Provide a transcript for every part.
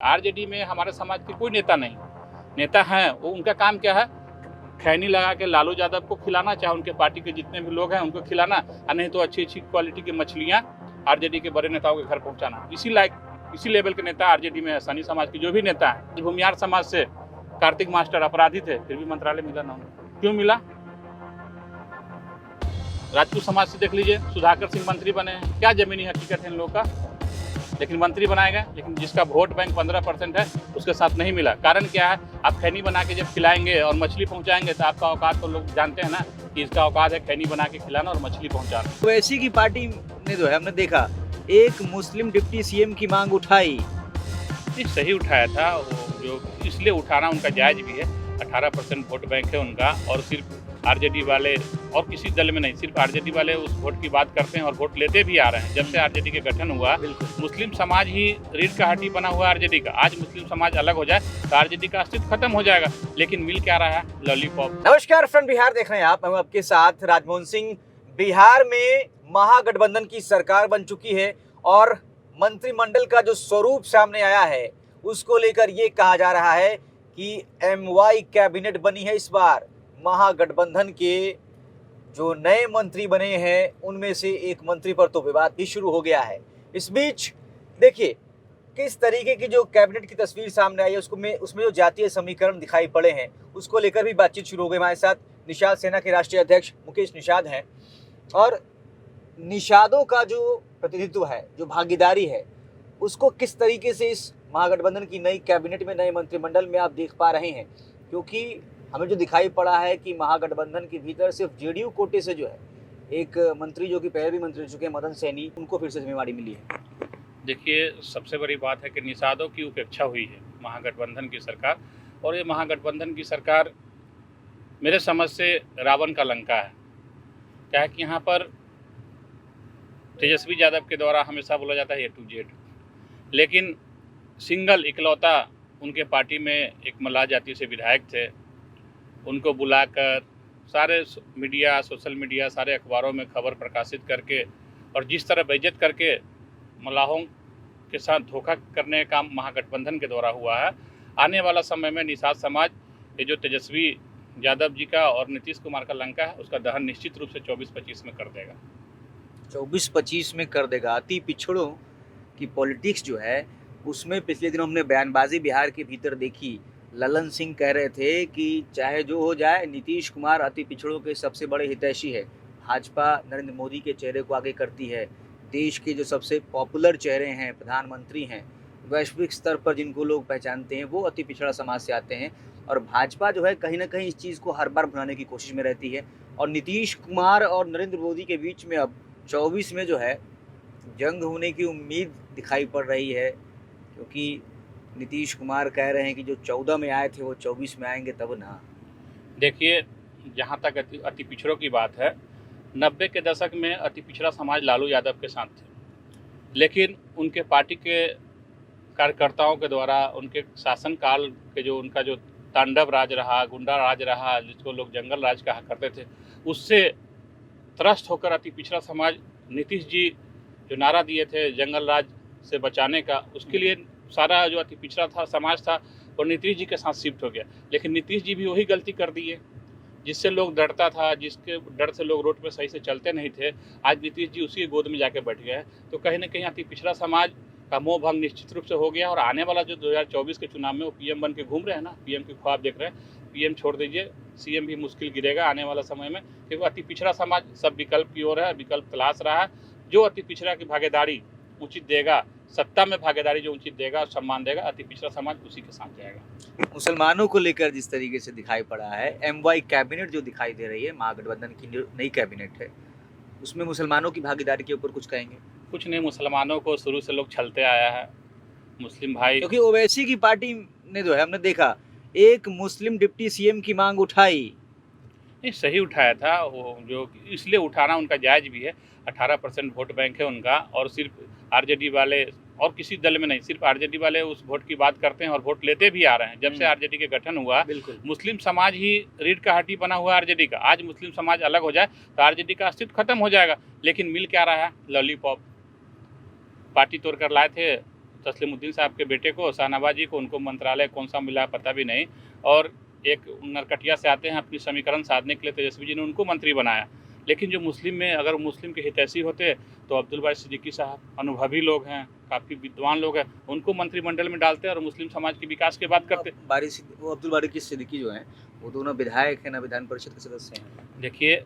RJD में हमारे समाज के कोई नेता नहीं, नेता हैं वो उनका काम क्या है, खैनी लगा के लालू यादव को खिलाना, चाहे उनके पार्टी के जितने भी लोग हैं उनको खिलाना, और नहीं तो अच्छी अच्छी क्वालिटी की मछलियाँ आरजेडी के बड़े नेताओं के घर पहुँचाना। इसी लेवल के नेता आरजेडी में है। सनी समाज के जो भी नेता हैं, भूमियार समाज से कार्तिक मास्टर अपराधी थे, फिर भी मंत्रालय मिला ना उनको। क्यों मिला? राजपूत समाज से देख लीजिए, सुधाकर सिंह मंत्री बने हैं, क्या जमीनी हकीकत है इन लोगों का, लेकिन मंत्री बनाए गए। लेकिन जिसका वोट बैंक 15% है उसके साथ नहीं मिला। कारण क्या है? आप खैनी बना के जब खिलाएंगे और मछली पहुंचाएंगे तो आपका औकात तो लोग जानते हैं ना कि इसका औकात है खैनी बना के खिलाना और मछली पहुंचाना। वैसी की पार्टी ने जो है हमने देखा एक मुस्लिम डिप्टी सीएम की मांग उठाई। सही उठाया था वो, जो इसलिए उठाना उनका जायज़ भी है। 18% वोट बैंक है उनका, और सिर्फ आरजेडी वाले और किसी दल में नहीं, सिर्फ आरजेडी वाले उस वोट की बात करते हैं और वोट लेते भी आ रहे हैं। जब से आरजेडी के गठन हुआ, मुस्लिम समाज ही रीढ़ का हड्डी बना हुआ आरजेडी का। आज मुस्लिम समाज अलग हो जाए तो आरजेडी का अस्तित्व खत्म हो जाएगा। लेकिन मिल क्या रहा है? लॉलीपॉप। नमस्कार फ्रंट बिहार देख रहे हैं आप, मैं हूं आपके साथ राजमोहन सिंह। बिहार में महागठबंधन की सरकार बन चुकी है और मंत्रिमंडल का जो स्वरूप सामने आया है उसको लेकर ये कहा जा रहा है कि एमवाई कैबिनेट बनी है। इस बार महागठबंधन के जो नए मंत्री बने हैं उनमें से एक मंत्री पर तो विवाद भी शुरू हो गया है। इस बीच देखिए किस तरीके की जो कैबिनेट की तस्वीर सामने आई है उसमें जो जातीय समीकरण दिखाई पड़े हैं उसको लेकर भी बातचीत शुरू हो गई। हमारे साथ निषाद सेना के राष्ट्रीय अध्यक्ष मुकेश निषाद हैं, और निषादों का जो प्रतिनिधित्व है, जो भागीदारी है, उसको किस तरीके से इस महागठबंधन की नई कैबिनेट में, नए मंत्रिमंडल में आप देख पा रहे हैं। क्योंकि हमें जो दिखाई पड़ा है कि महागठबंधन के भीतर सिर्फ जेडीयू कोटे से जो है एक मंत्री, जो कि पहले भी मंत्री रह चुके हैं, मदन सैनी, उनको फिर से जिम्मेवारी मिली है। देखिए, सबसे बड़ी बात है कि निषादों की उपेक्षा हुई है महागठबंधन की सरकार, और ये महागठबंधन की सरकार मेरे समझ से रावण का लंका है। क्या है कि यहाँ पर तेजस्वी यादव के द्वारा हमेशा बोला जाता है A to Z, लेकिन सिंगल इकलौता उनके पार्टी में एक मल्लाह जाति से विधायक थे, उनको बुलाकर सारे मीडिया, सोशल मीडिया, सारे अखबारों में खबर प्रकाशित करके और जिस तरह बेइज्जत करके मल्लाहों के साथ धोखा करने का काम महागठबंधन के द्वारा हुआ है। आने वाला समय में निषाद समाज, ये जो तेजस्वी यादव जी का और नीतीश कुमार का लंका है, उसका दहन निश्चित रूप से 24-25 में कर देगा। 24-25 में कर देगा। अति पिछड़ों की पॉलिटिक्स जो है उसमें पिछले दिनों हमने बयानबाजी बिहार के भीतर देखी। ललन सिंह कह रहे थे कि चाहे जो हो जाए, नीतीश कुमार अति पिछड़ों के सबसे बड़े हितैषी है। भाजपा नरेंद्र मोदी के चेहरे को आगे करती है। देश के जो सबसे पॉपुलर चेहरे हैं, प्रधानमंत्री हैं, वैश्विक स्तर पर जिनको लोग पहचानते हैं, वो अति पिछड़ा समाज से आते हैं। और भाजपा जो है कहीं ना कहीं इस चीज़ को हर बार भुनाने की कोशिश में रहती है। और नीतीश कुमार और नरेंद्र मोदी के बीच में अब 24 में जो है जंग होने की उम्मीद दिखाई पड़ रही है, क्योंकि नीतीश कुमार कह रहे हैं कि जो 14 में आए थे वो 24 में आएंगे तब ना। देखिए, जहाँ तक अति पिछड़ों की बात है, 90 के दशक में अति पिछड़ा समाज लालू यादव के साथ थे, लेकिन उनके पार्टी के कार्यकर्ताओं के द्वारा उनके शासनकाल के जो उनका जो तांडव राज रहा, गुंडा राज रहा, जिसको लोग जंगल राज कहा करते थे, उससे त्रस्त होकर अति पिछड़ा समाज, नीतीश जी जो नारा दिए थे जंगल राज से बचाने का, उसके लिए सारा जो अति पिछड़ा था समाज था वो नीतीश जी के साथ शिफ्ट हो गया। लेकिन नीतीश जी भी वही गलती कर दी है जिससे लोग डरता था, जिसके डर से लोग रोड पे सही से चलते नहीं थे। आज नीतीश जी उसी गोद में जाके बैठ गए हैं, तो कहीं ना कहीं अति पिछड़ा समाज का मोह भंग निश्चित रूप से हो गया। और आने वाला जो 2024 के चुनाव में वो पीएम बन के घूम रहे हैं ना, पीएम की ख्वाब देख रहे हैं। पीएम छोड़ दीजिए, सीएम भी मुश्किल गिरेगा आने वाला समय में, क्योंकि अति पिछड़ा समाज सब विकल्प की ओर है, विकल्प तलाश रहा है। जो अति पिछड़ा की भागीदारी उचित देगा, सत्ता में भागीदारी जो उचित देगा और सम्मान देगा, अति पिछड़ा समाज उसी के साथ जाएगा। मुसलमानों को लेकर जिस तरीके से दिखाई पड़ा है, एमवाई कैबिनेट जो दिखाई दे रही है, महागठबंधन की जो नई कैबिनेट है, उसमें मुसलमानों की भागीदारी के ऊपर कुछ कहेंगे? कुछ नहीं, मुसलमानों को शुरू से लोग छलते आया है, मुस्लिम भाई। क्योंकि ओवैसी की पार्टी ने जो है हमने देखा एक मुस्लिम डिप्टी सीएम की मांग उठाई। नहीं, सही उठाया था वो, जो इसलिए उठाना उनका जायज़ भी है। 18% वोट बैंक है उनका, और सिर्फ आरजेडी वाले और किसी दल में नहीं, सिर्फ आरजेडी वाले उस वोट की बात करते हैं और वोट लेते भी आ रहे हैं। जब से आरजेडी के गठन हुआ, मुस्लिम समाज ही रीढ़ का हड्डी बना हुआ आरजेडी का। आज मुस्लिम समाज अलग हो जाए तो आरजेडी का अस्तित्व खत्म हो जाएगा। लेकिन मिल क्या रहा है? लॉलीपॉप। पार्टी तोड़ कर लाए थे तस्लीमुद्दीन साहब के बेटे को, शाहनवाज जी को, उनको मंत्रालय कौन सा मिला पता भी नहीं, और एक नरकटिया से आते हैं अपनी समीकरण साधने के लिए, तेजस्वी जी ने उनको मंत्री बनाया। लेकिन जो मुस्लिम में अगर मुस्लिम के हितैषी होते तो अब्दुल बारी सिद्दीकी साहब अनुभवी लोग हैं, काफ़ी विद्वान लोग हैं, उनको मंत्रिमंडल में डालते और मुस्लिम समाज के विकास की बात करते। वो अब्दुल बारी की सिद्दीकी जो हैं वो दोनों विधायक हैं ना विधान परिषद के सदस्य हैं। देखिए,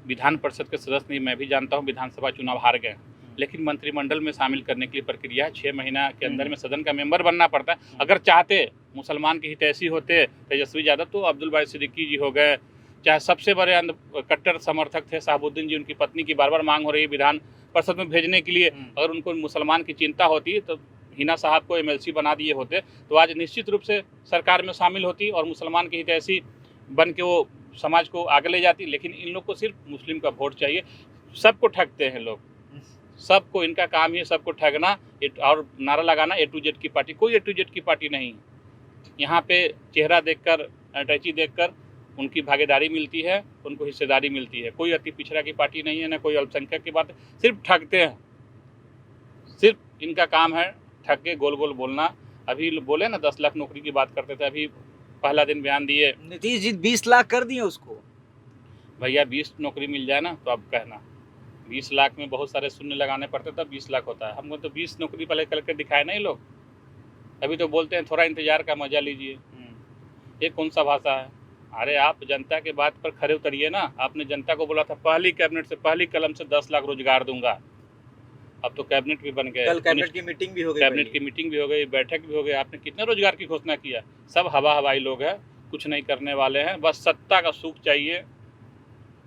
विधान परिषद के सदस्य नहीं, मैं भी जानता हूँ विधानसभा चुनाव हार गए, लेकिन मंत्रिमंडल में शामिल करने के लिए प्रक्रिया 6 महीना के अंदर में सदन का मेंबर बनना पड़ता है। अगर चाहते मुसलमान के हितैषी होते तेजस्वी यादव तो अब्दुल बारी सिद्दीकी जी हो गए, चाहे सबसे बड़े कट्टर समर्थक थे शहाबुद्दीन जी, उनकी पत्नी की बार बार मांग हो रही है विधान परिषद में भेजने के लिए, अगर उनको मुसलमान की चिंता होती तो हिना साहब को MLC बना दिए होते तो आज निश्चित रूप से सरकार में शामिल होती और मुसलमान के हितैषी बन के वो समाज को आगे ले जाती। लेकिन इन लोग को सिर्फ मुस्लिम का वोट चाहिए, सबको ठगते हैं लोग, सबको, इनका काम ही है सबको ठगना और नारा लगाना A to Z की पार्टी। कोई A to Z की पार्टी नहीं, यहाँ पे चेहरा देखकर, अटैची देखकर उनकी भागीदारी मिलती है, उनको हिस्सेदारी मिलती है। कोई अति पिछड़ा की पार्टी नहीं है, ना कोई अल्पसंख्यक की बात है, सिर्फ ठगते हैं, सिर्फ इनका काम है ठग के गोल गोल बोलना। अभी बोले ना 10 लाख नौकरी की बात करते थे, अभी पहला दिन बयान दिए नीतीश जी 20 लाख कर दिए उसको। भैया 20 नौकरी मिल जाए ना तो अब कहना 20 लाख में बहुत सारे शून्य लगाने पड़ते तब 20 लाख होता है। हमको तो 20 नौकरी पहले करके दिखाए नहीं लोग, अभी तो बोलते हैं थोड़ा इंतजार का मजा लीजिए। ये कौन सा भाषा है? अरे आप जनता के बात पर खरे उतरिए ना। आपने जनता को बोला था पहली कैबिनेट से, पहली कलम से 10 लाख रोजगार दूंगा, अब तो कैबिनेट भी बन गए, कल कैबिनेट की मीटिंग भी हो गई, कैबिनेट की मीटिंग भी हो गई, बैठक भी हो गई। आपने कितने रोजगार की घोषणा किया? सब हवा हवाई लोग हैं, कुछ नहीं करने वाले हैं, बस सत्ता का सुख चाहिए,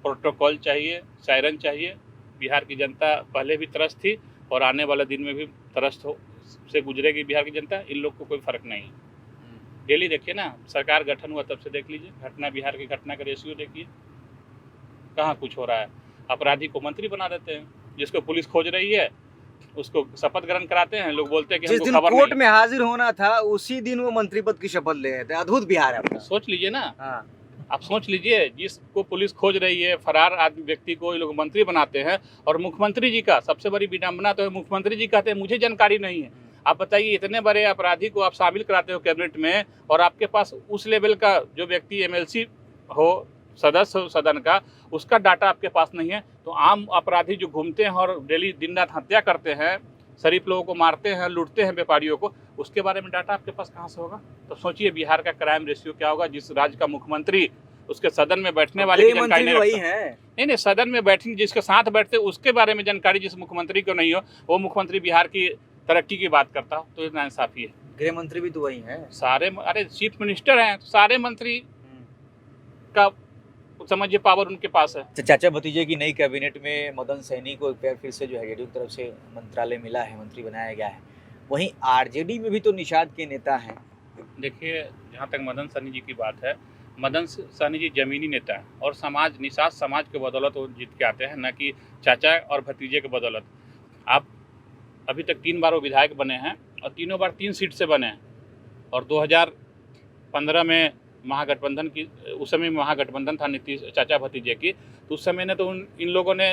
प्रोटोकॉल चाहिए, सायरन चाहिए। बिहार की जनता पहले भी त्रस्त थी और आने वाले दिन में भी त्रस्त हो से गुजरेगी बिहार की जनता। इन लोग को कोई फर्क नहीं। डेली देखिए ना, सरकार गठन हुआ तब से देख लीजिए, घटना बिहार की घटना का रेशियो देखिए, कहाँ कुछ हो रहा है। अपराधी को मंत्री बना देते हैं, जिसको पुलिस खोज रही है उसको शपथ ग्रहण कराते हैं, लोग बोलते हैं कि जिस दिन कोर्ट में हाजिर होना था उसी दिन वो मंत्री पद की शपथ ले रहे थे। अद्भुत बिहार है अपना। सोच लीजिए ना, आप सोच लीजिए, जिसको पुलिस खोज रही है, फरार आदमी व्यक्ति को ये लोग मंत्री बनाते हैं। और मुख्यमंत्री जी का सबसे बड़ी विडंबना तो है, मुख्यमंत्री जी कहते हैं मुझे जानकारी नहीं है। आप बताइए, इतने बड़े अपराधी को आप शामिल कराते हो कैबिनेट में और आपके पास उस लेवल का जो व्यक्ति MLC हो, सदस्य हो सदन का, उसका डाटा आपके पास नहीं है। तो आम अपराधी जो घूमते हैं और डेली दिन रात हत्या करते हैं, शरीफ लोगों को मारते हैं, लूटते हैं व्यापारियों को, उसके बारे में डाटा आपके पास कहाँ से होगा? तो सोचिए बिहार का क्राइम रेशियो क्या होगा, जिस राज्य का मुख्यमंत्री उसके सदन में बैठने वाले की जानकारी नहीं रखता। नहीं, सदन में बैठने जिसके साथ बैठते उसके बारे में जानकारी जिस मुख्यमंत्री को नहीं हो, वो मुख्यमंत्री बिहार की तरक्की की बात करता हो, तो नाइंसाफी है। गृह मंत्री भी तो वही है सारे, अरे चीफ मिनिस्टर हैं, सारे मंत्री का समझिए पावर उनके पास है। चाचा भतीजे की नई कैबिनेट में मदन सहनी को एक बार फिर से जो है जेडीयू की तरफ से मंत्रालय मिला है, मंत्री बनाया गया है। वहीं आरजेडी में भी तो निषाद के नेता हैं। देखिए, जहाँ तक मदन सहनी जी की बात है, मदन सहनी जी जमीनी नेता हैं और समाज, निषाद समाज के बदौलत वो जीत के आते हैं, न कि चाचा और भतीजे के बदौलत। आप अभी तक 3 बार वो विधायक बने हैं और तीनों बार 3 सीट से बने हैं। और 2015 में महागठबंधन की, उस समय महागठबंधन था नीतीश चाचा भतीजे की, तो उस समय ने तो इन लोगों ने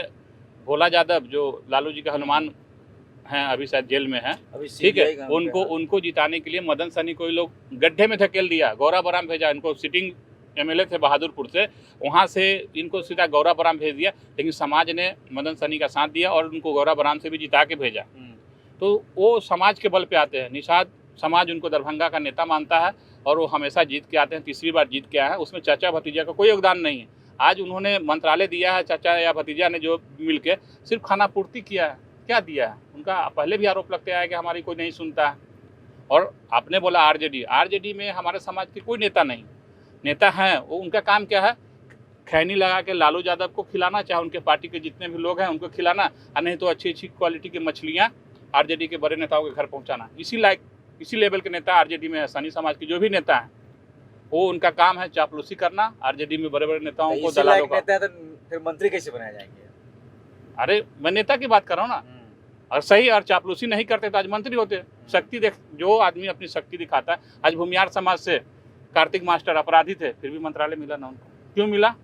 भोला यादव जो लालू जी का हनुमान हैं, अभी शायद जेल में हैं, ठीक है, उनको जिताने के लिए मदन सहनी को लोग गड्ढे में धकेल दिया, गौरा बराम भेजा। इनको सिटिंग MLA थे बहादुरपुर से, वहाँ से इनको सीधा गौरा बराम भेज दिया, लेकिन समाज ने मदन सहनी का साथ दिया और उनको गौरा बराम से भी जिता के भेजा। तो वो समाज के बल पे आते हैं। निषाद समाज उनको दरभंगा का नेता मानता है और वो हमेशा जीत के आते हैं, तीसरी बार जीत के आए हैं। उसमें चाचा भतीजा का कोई योगदान नहीं है। आज उन्होंने मंत्रालय दिया है, चाचा या भतीजा ने जो मिल के सिर्फ खाना पूर्ति किया है, क्या दिया है? उनका पहले भी आरोप लगते आया कि हमारी कोई नहीं सुनता है। और आपने बोला आरजेडी में हमारे समाज के कोई नेता नहीं, नेता हैं वो, उनका काम क्या है? खैनी लगा के लालू यादव को खिलाना, चाहे उनके पार्टी के जितने भी लोग हैं उनको खिलाना, और नहीं तो अच्छी क्वालिटी की मछलियाँ आरजेडी के बड़े नेताओं के घर पहुँचाना। इसी लेवल के नेता आरजेडी में है। सनी समाज के जो भी नेता हैं वो, उनका काम है चापलूसी करना आरजेडी में बड़े बड़े नेताओं को, दलालों का। तो फिर मंत्री कैसे बनाए जाएंगे? अरे मैं नेता की बात कर रहा हूँ ना, और सही और चापलूसी नहीं करते तो आज मंत्री होते। शक्ति देख, जो आदमी अपनी शक्ति दिखाता है। आज भूमियार समाज से कार्तिक मास्टर अपराधी थे, फिर भी मंत्रालय मिला ना उनको। क्यों मिला?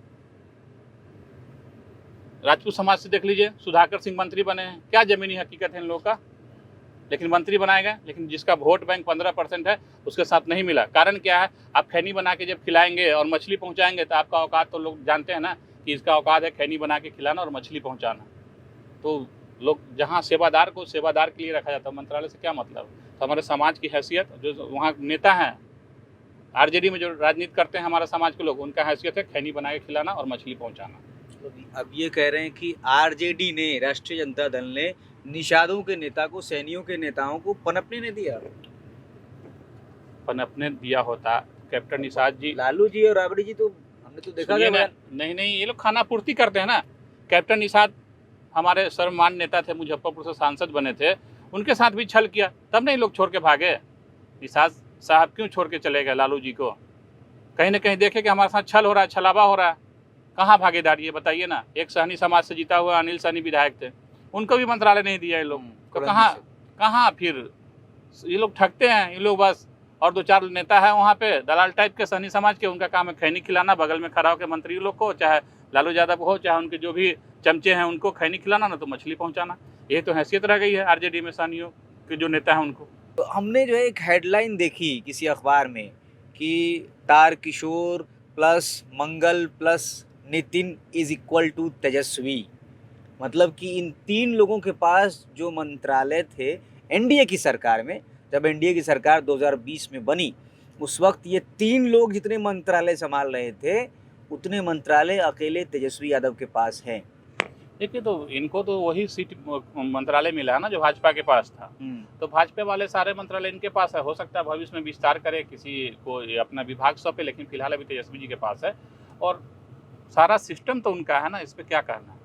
राजपूत समाज से देख लीजिए, सुधाकर सिंह मंत्री बने हैं। क्या जमीनी हकीकत है इन लोगों का? लेकिन मंत्री बनाए गए, लेकिन जिसका वोट बैंक 15% है उसके साथ नहीं मिला। कारण क्या है, आप खैनी बना के जब खिलाएंगे और मछली पहुंचाएंगे तो आपका औकात तो लोग जानते हैं ना कि इसका औकात है खैनी बना के खिलाना और मछली पहुंचाना। तो लोग जहां सेवादार को सेवादार के लिए रखा जाता है, मंत्रालय से क्या मतलब। तो हमारे समाज की हैसियत, जो वहाँ नेता हैं आरजेडी में जो राजनीति करते हैं हमारे समाज के लोग, उनका हैसियत है खैनी बना के खिलाना और मछली पहुँचाना। अब ये कह रहे हैं कि आरजेडी ने, राष्ट्रीय जनता दल ने निषादों के नेता को, सैनियों के नेताओं को पनपने नहीं दिया। पनपने दिया होता कैप्टन निषाद जी, लालू जी और राबड़ी जी तो हमने तो देखा सुनिए ना, नहीं ये लोग खाना पूर्ति करते हैं ना। कैप्टन निषाद हमारे सर्वमान्य नेता थे, मुजफ्फरपुर से सांसद बने थे, उनके साथ भी छल किया, तब नहीं लोग छोड़ के भागे। निषाद साहब क्यों छोड़ के चले गए लालू जी को? कहीं ना कहीं देखे कि हमारे साथ छल हो रहा है, छलावा हो रहा है, कहाँ भागीदारी है बताइए ना। एक सहनी समाज से जीता हुआ अनिल सहनी विधायक थे, उनको भी मंत्रालय नहीं दिया ये लोग, तो कहाँ फिर ये लोग ठगते हैं ये लोग बस। और 2-4 नेता है वहाँ पे दलाल टाइप के सहनी समाज के, उनका काम है खैनी खिलाना, बगल में खड़ा होकर मंत्री लोग को, चाहे लालू यादव हो चाहे उनके जो भी चमचे हैं उनको खैनी खिलाना, ना तो मछली पहुँचाना। ये तो हैसियत रह गई है आरजेडी में सहनियों के जो नेता हैं उनको। तो हमने जो है एक हेडलाइन देखी किसी अखबार में कि Tarkishore plus Mangal plus Nitin is equal to Tejashwi. मतलब कि इन 3 लोगों के पास जो मंत्रालय थे एनडीए की सरकार में, जब एनडीए की सरकार 2020 में बनी, उस वक्त ये 3 लोग जितने मंत्रालय संभाल रहे थे उतने मंत्रालय अकेले तेजस्वी यादव के पास हैं। देखिए, तो इनको तो वही सीट मंत्रालय मिला है ना जो भाजपा के पास था। तो भाजपा वाले सारे मंत्रालय इनके पास है। हो सकता है भविष्य में विस्तार करे, किसी को अपना विभाग सौंपे, लेकिन फिलहाल अभी तेजस्वी जी के पास है और सारा सिस्टम तो उनका है ना, इस पे क्या कहना।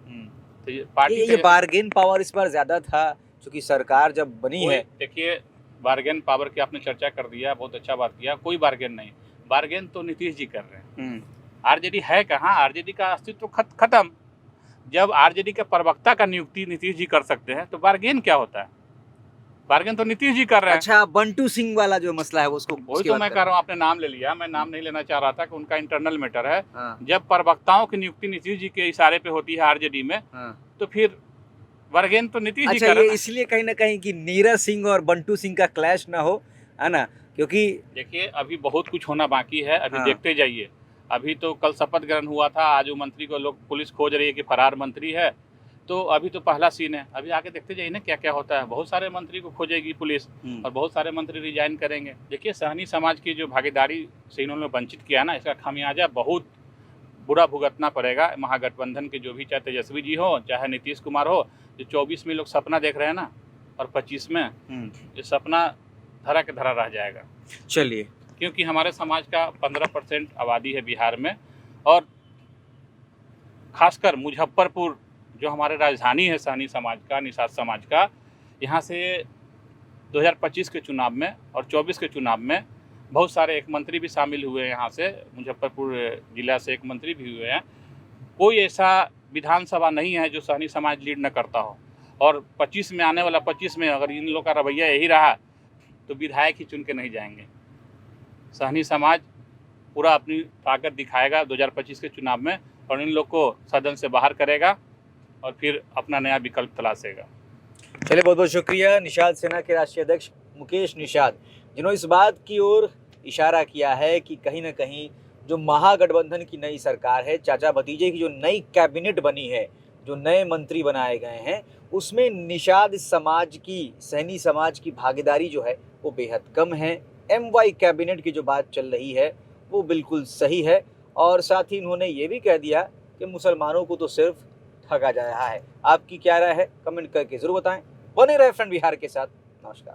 तो ये पार्टी ये बार्गेन पावर इस बार ज्यादा था क्योंकि सरकार जब बनी है। देखिए, बार्गेन पावर की आपने चर्चा कर दिया, बहुत अच्छा बात किया। कोई बार्गेन नहीं, बार्गेन तो नीतीश जी कर रहे हैं। आरजेडी है कहाँ? आरजेडी का अस्तित्व खत्म। जब आरजेडी के प्रवक्ता का नियुक्ति नीतीश जी कर सकते हैं तो बार्गेन क्या होता है? बार्गेन तो नीतीश जी कर रहे हैं। अच्छा, बंटू सिंह वाला जो मसला है उसको, वही तो मैं कह रहा हूँ, आपने नाम ले लिया, मैं नाम नहीं लेना चाह रहा था कि उनका इंटरनल मैटर है। जब प्रवक्ताओं की नियुक्ति नीतीश जी के इशारे पे होती है आरजेडी में, तो फिर बार्गेन तो नीतीश जी कर रहे हैं। ये इसलिए कहीं ना कहीं कि नीरज सिंह और बंटू सिंह का क्लैश ना हो, है ना, क्योंकि देखिए अभी बहुत कुछ होना बाकी है, अभी देखते जाइए। अभी तो कल शपथ ग्रहण हुआ था, आज वो मंत्री को लोग, पुलिस खोज रही है कि फरार मंत्री है, तो अभी तो पहला सीन है। अभी आगे देखते जाइए ना क्या क्या होता है। बहुत सारे मंत्री को खोजेगी पुलिस और बहुत सारे मंत्री रिजाइन करेंगे। देखिए, सहनी समाज की जो भागीदारी से इन्होंने वंचित किया ना, इसका खामियाजा बहुत बुरा भुगतना पड़ेगा महागठबंधन के, जो भी, चाहे तेजस्वी जी हो चाहे नीतीश कुमार हो। जो 24 में लोग सपना देख रहे हैं ना और 25 में ये सपना धरा के धरा रह जाएगा। चलिए, क्योंकि हमारे समाज का 15% आबादी है बिहार में, और खासकर मुजफ्फरपुर जो हमारे राजधानी है सहनी समाज का, निषाद समाज का, यहाँ से 2025 के चुनाव में और 24 के चुनाव में बहुत सारे, एक मंत्री भी शामिल हुए हैं यहाँ से, मुजफ्फरपुर जिला से एक मंत्री भी हुए हैं। कोई ऐसा विधानसभा नहीं है जो सहनी समाज लीड न करता हो। और 25 में, आने वाला 25 में अगर इन लोग का रवैया यही रहा तो विधायक ही चुन के नहीं जाएंगे। सहनी समाज पूरा अपनी ताकत दिखाएगा 2025 के चुनाव में और इन लोग को सदन से बाहर करेगा और फिर अपना नया विकल्प तलाशेगा। चलिए, बहुत बहुत शुक्रिया निषाद सेना के राष्ट्रीय अध्यक्ष मुकेश निषाद, जिन्होंने इस बात की ओर इशारा किया है कि कहीं ना कहीं जो महागठबंधन की नई सरकार है, चाचा भतीजे की जो नई कैबिनेट बनी है, जो नए मंत्री बनाए गए हैं, उसमें निषाद समाज की, सहनी समाज की भागीदारी जो है वो बेहद कम है। MY कैबिनेट की जो बात चल रही है वो बिल्कुल सही है। और साथ ही उन्होंने ये भी कह दिया कि मुसलमानों को तो सिर्फ ठगा जा रहा है। आपकी क्या राय है? कमेंट करके ज़रूर बताएं। बने रहे फ्रेंड बिहार के साथ। नमस्कार।